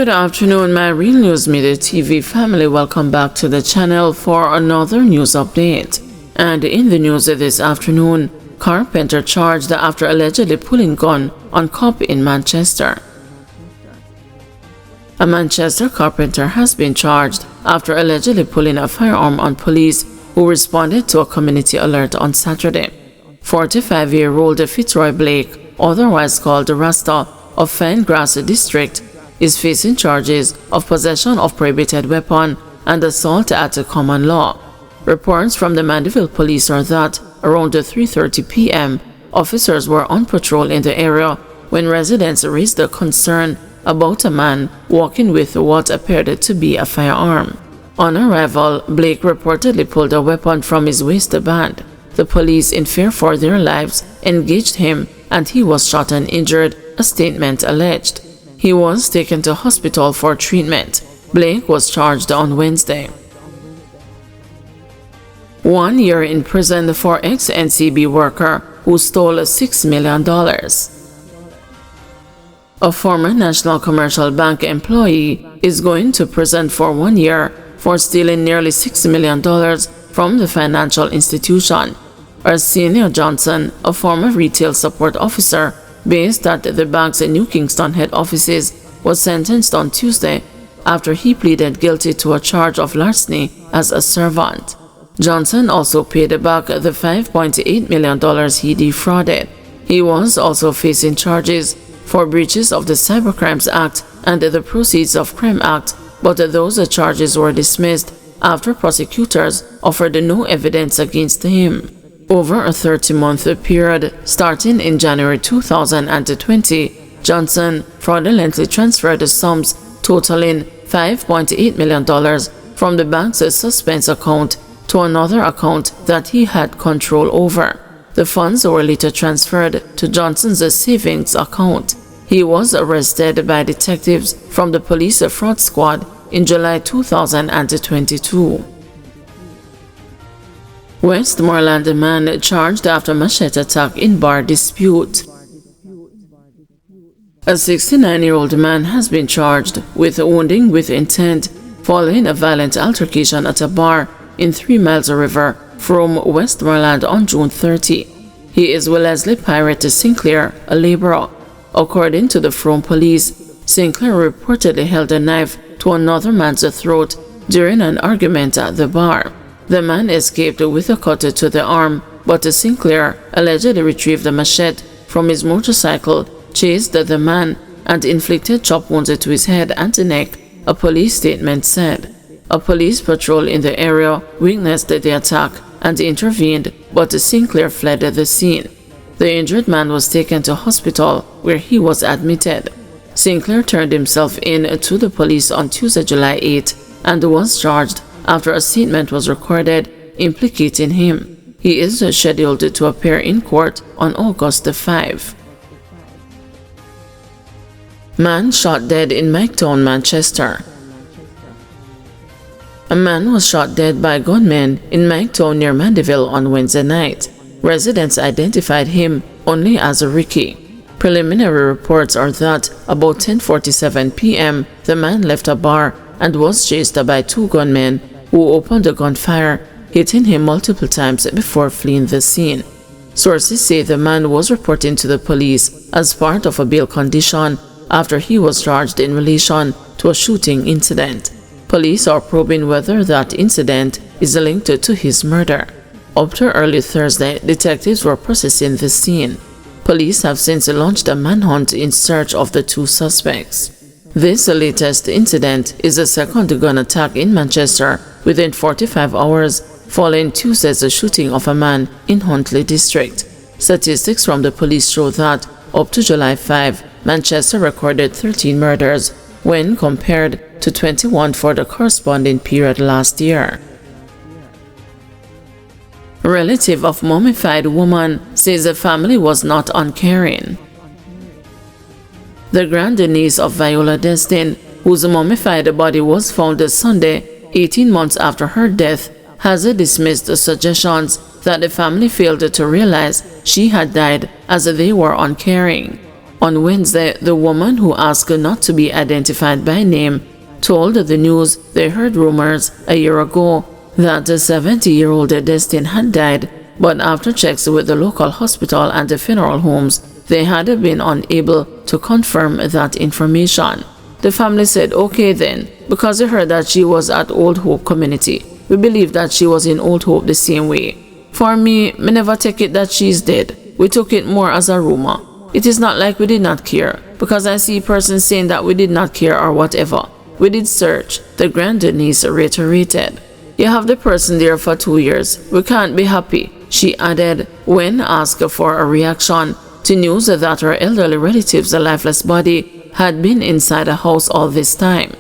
Good afternoon, my Real News Midday TV family. Welcome back to the channel for another news update. And in the news this afternoon, carpenter charged after allegedly pulling gun on cop in Manchester. A Manchester carpenter has been charged after allegedly pulling a firearm on police who responded to a community alert on Saturday. 45-year-old Fitzroy Blake, otherwise called Rasta, of Finegrass District, is facing charges of possession of prohibited weapon and assault at a common law. Reports from the Mandeville police are that around 3:30 p.m., officers were on patrol in the area when residents raised a concern about a man walking with what appeared to be a firearm. On arrival, Blake reportedly pulled a weapon from his waistband. The police, in fear for their lives, engaged him and he was shot and injured, a statement alleged. He was taken to hospital for treatment. Blake was charged on Wednesday. 1 year in prison for ex-NCB worker who stole $6 million. A former National Commercial Bank employee is going to prison for 1 year for stealing nearly $6 million from the financial institution. Arsenio Johnson, a former retail support officer based at the bank's New Kingston head offices, was sentenced on Tuesday after he pleaded guilty to a charge of larceny as a servant. Johnson also paid back the $5.8 million he defrauded. He was also facing charges for breaches of the Cybercrimes Act and the Proceeds of Crime Act, but those charges were dismissed after prosecutors offered no evidence against him. Over a 30-month period, starting in January 2020, Johnson fraudulently transferred sums totaling $5.8 million from the bank's suspense account to another account that he had control over. The funds were later transferred to Johnson's savings account. He was arrested by detectives from the police fraud squad in July 2022. Westmoreland man charged after machete attack in bar dispute. A 69-year-old man has been charged with wounding with intent following a violent altercation at a bar in 3 Miles River from Westmoreland on June 30. He is Wellesley Pirate Sinclair, a laborer. According to the Frome police, Sinclair reportedly held a knife to another man's throat during an argument at the bar. The man escaped with a cut to the arm, but Sinclair allegedly retrieved the machete from his motorcycle, chased the man, and inflicted chop wounds to his head and neck, a police statement said. A police patrol in the area witnessed the attack and intervened, but Sinclair fled the scene. The injured man was taken to hospital, where he was admitted. Sinclair turned himself in to the police on Tuesday, July 8, and was charged after a statement was recorded implicating him. He is scheduled to appear in court on August 5. Man shot dead in Miketown, Manchester. A man was shot dead by gunmen in Miketown near Mandeville on Wednesday night. Residents identified him only as Ricky. Preliminary reports are that about 10:47 p.m. the man left a bar and was chased by 2 gunmen who opened a gunfire, hitting him multiple times before fleeing the scene. Sources say the man was reporting to the police as part of a bail condition after he was charged in relation to a shooting incident. Police are probing whether that incident is linked to his murder. Up to early Thursday, detectives were processing the scene. Police have since launched a manhunt in search of the 2 suspects. This latest incident is the second gun attack in Manchester within 45 hours following Tuesday's shooting of a man in Huntley District. Statistics from the police show that up to July 5, Manchester recorded 13 murders when compared to 21 for the corresponding period last year. A relative of mummified woman says the family was not uncaring. The grandniece of Viola Destin, whose mummified body was found Sunday, 18 months after her death, has dismissed suggestions that the family failed to realize she had died as they were uncaring. On Wednesday, the woman who asked not to be identified by name told the news they heard rumors a year ago that the 70-year-old Destin had died, but after checks with the local hospital and the funeral homes, they had been unable to confirm that information. The family said, "Okay then, because we heard that she was at Old Hope Community. We believe that she was in Old Hope the same way. For me never take it that she's dead. We took it more as a rumor. It is not like we did not care, because I see persons saying that we did not care or whatever. We did search," the grandniece reiterated. "You have the person there for 2 years. We can't be happy," she added when asked for a reaction to news that her elderly relative's lifeless body had been inside a house all this time.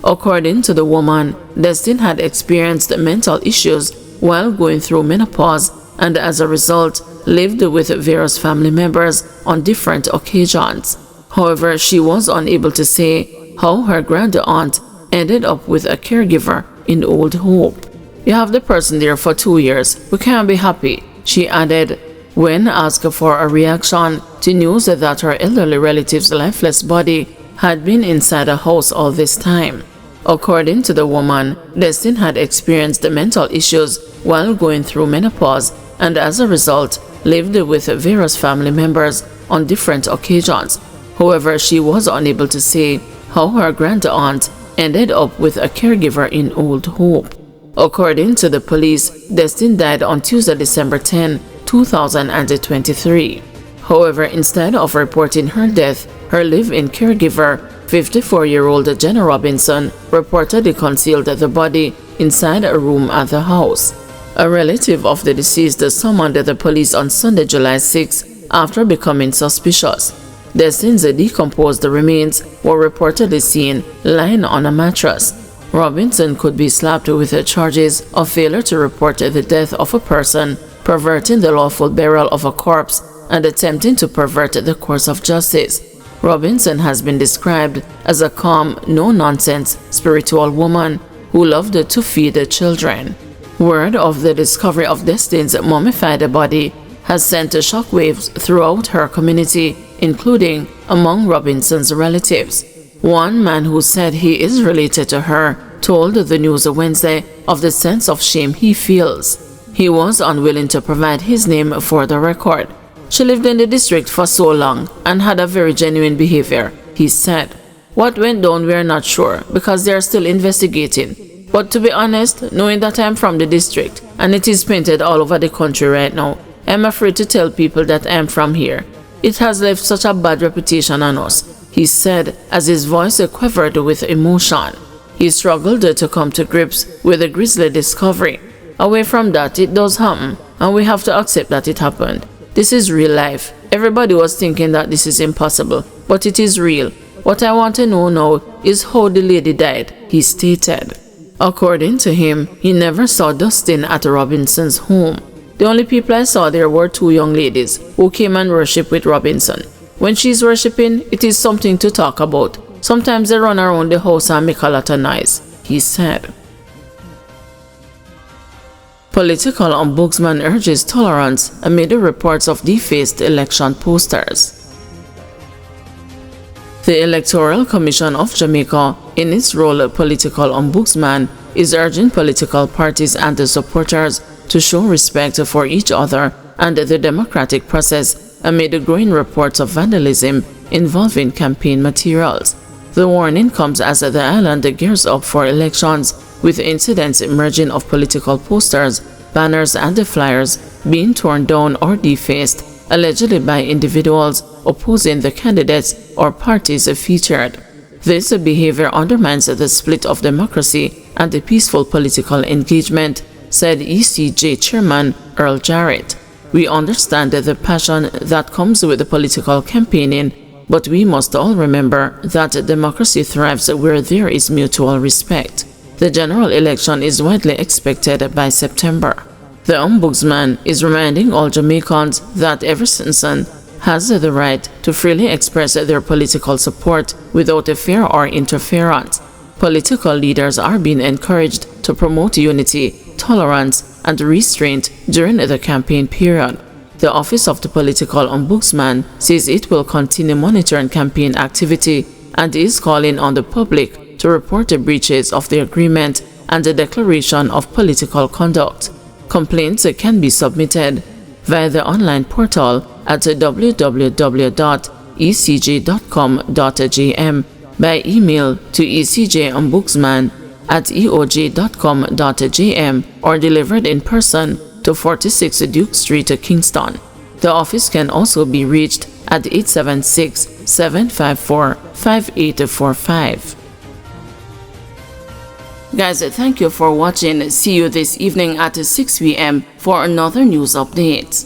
According to the woman, Destin had experienced mental issues while going through menopause and as a result lived with various family members on different occasions. However, she was unable to say how her grand-aunt ended up with a caregiver in Old Hope. "You have the person there for 2 years. We can't be happy," she added when asked for a reaction to news that her elderly relative's lifeless body had been inside a house all this time. According to the woman, Destin had experienced mental issues while going through menopause and as a result lived with various family members on different occasions. However, she was unable to say how her grand-aunt ended up with a caregiver in Old Hope. According to the police, Destin died on Tuesday, December 10, 2023. However, instead of reporting her death, her live-in caregiver, 54-year-old Jenna Robinson, reportedly concealed the body inside a room at the house. A relative of the deceased summoned the police on Sunday, July 6, after becoming suspicious. Destin's decomposed remains were reportedly seen lying on a mattress. Robinson could be slapped with charges of failure to report the death of a person, perverting the lawful burial of a corpse, and attempting to pervert the course of justice. Robinson has been described as a calm, no-nonsense, spiritual woman who loved to feed the children. Word of the discovery of Destin's mummified body has sent shockwaves throughout her community, including among Robinson's relatives. One man who said he is related to her told the news Wednesday of the sense of shame he feels. He was unwilling to provide his name for the record. "She lived in the district for so long and had a very genuine behavior," he said. "What went down we are not sure because they are still investigating. But to be honest, knowing that I am from the district and it is painted all over the country right now, I am afraid to tell people that I am from here. It has left such a bad reputation on us," he said as his voice quivered with emotion. He struggled to come to grips with the grisly discovery. "Away from that, it does happen, and we have to accept that it happened. This is real life. Everybody was thinking that this is impossible, but it is real. What I want to know now is how the lady died," he stated. According to him, he never saw Destin at Robinson's home. "The only people I saw there were 2 young ladies who came and worshiped with Robinson. When she's worshiping, it is something to talk about. Sometimes they run around the house and make a lot of noise," he said. Political ombudsman urges tolerance amid the reports of defaced election posters. The Electoral Commission of Jamaica, in its role as political ombudsman, is urging political parties and their supporters to show respect for each other and the democratic process amid growing reports of vandalism involving campaign materials. The warning comes as the island gears up for elections, with incidents emerging of political posters, banners, and flyers being torn down or defaced, allegedly by individuals opposing the candidates or parties featured. This behavior undermines the split of democracy and the peaceful political engagement, said ECJ Chairman Earl Jarrett. "We understand the passion that comes with the political campaigning, but we must all remember that democracy thrives where there is mutual respect. The general election is widely expected by September." The Ombudsman is reminding all Jamaicans that every citizen has the right to freely express their political support without fear or interference. Political leaders are being encouraged to promote unity, tolerance, and restraint during the campaign period. The Office of the Political Ombudsman says it will continue monitoring campaign activity and is calling on the public to report the breaches of the agreement and the declaration of political conduct. Complaints can be submitted via the online portal at www.ecj.com.gm, by email to ecjombudsman@eoj.com.gm, or delivered in person to 46 Duke Street, Kingston. The office can also be reached at 876-754-5845. Guys, thank you for watching. See you this evening at 6 p.m. for another news update.